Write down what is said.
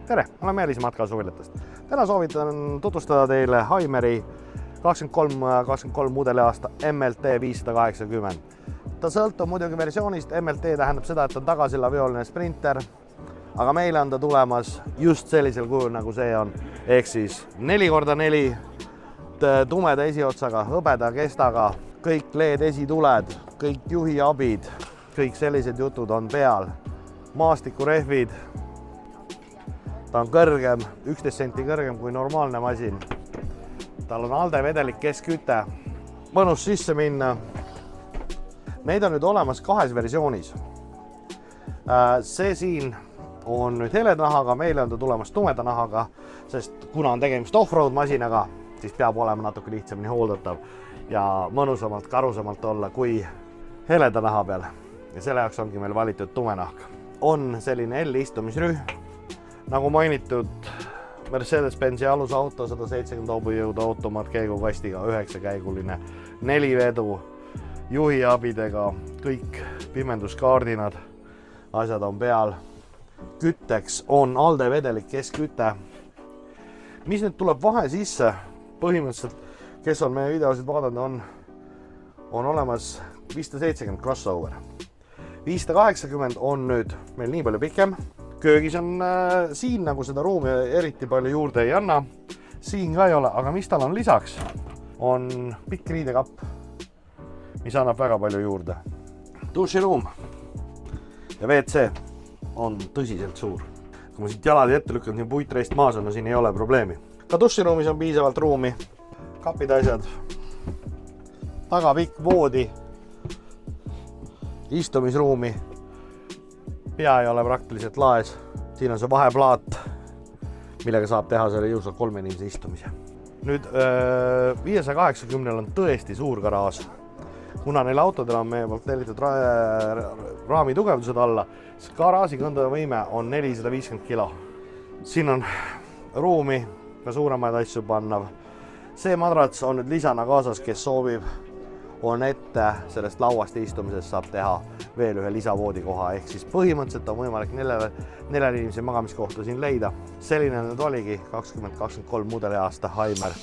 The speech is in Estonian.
Tere, olen Meelis matkasuvilatest. Täna soovitan tutvustada teile Haimeri 23 mudeliaasta MLT 580. Ta sõltub muidugi versioonist. MLT tähendab seda, et on tagasilavioline sprinter, aga meile on ta tulemas just sellisel kujul, nagu see on. Ehk siis 4x4 tumeda esiotsaga, hõbeda kestaga, kõik LED esituled, kõik juhiabid, kõik sellised jutud on peal. Maastikurehvid. Ta on kõrgem, 11 senti kõrgem kui normaalne masin. Tal on ALDE vedelik keskküte. Mõnus sisse minna. Neid on nüüd olemas kahes versioonis. See siin on nüüd heleda nahaga, meile on ta tulemas tumeda nahaga, sest kuna on tegemist off-road masinaga, siis peab olema natuke lihtsamini hooldatav ja mõnusamalt, karusamalt olla kui heleda naha peal. Ja selle jaoks ongi meil valitud tume nahk. On selline L-istumisrühm. Nagu mainitud, Mercedes-Benzi alusauto, 170 hobujõudu automaat käigukastiga, 9-käiguline, 4 vedu, juhiabidega, kõik pimenduskaardinad, asjad on peal. Kütteks on ALDE vedelik keskküte. Mis nüüd tuleb vahe sisse? Põhimõtteliselt, kes on meie videosid vaadanud, on olemas 570 crossover. 580 on nüüd meil nii palju pikem. Köögis on siin nagu seda ruumi eriti palju juurde ei anna. Siin ka ei ole, aga mis tal on lisaks? On pikk riidekapp, mis annab väga palju juurde. Duširuum ja WC on tõsiselt suur. Kui ma siit jalad ette lükkan, nii puitreist maas on, no siin ei ole probleemi. Ka duširuumis on piisavalt ruumi. Kapid asjad. Taga pikk voodi. Istumisruumi. Pea ei ole praktiliselt laes. Siin on see vaheplaat, millega saab teha selle jõusalt 3 inimese istumise. Nüüd 580 on tõesti suur garaaž. Kuna neil autodel on meie poolt tellitud raami tugevdused alla, siis garaaži kõndavõime on 450 kilo. Siin on ruumi ka suuremaid asju pannav. See madrats on nüüd lisana kaasas, kes soovib, on ette sellest lauast istumisest saab teha veel ühe lisavoodikoha, ehk siis põhimõtteliselt on võimalik 4 inimese magamiskohta siin leida. Selline nüüd oligi 2023 mudeliaasta Haimer.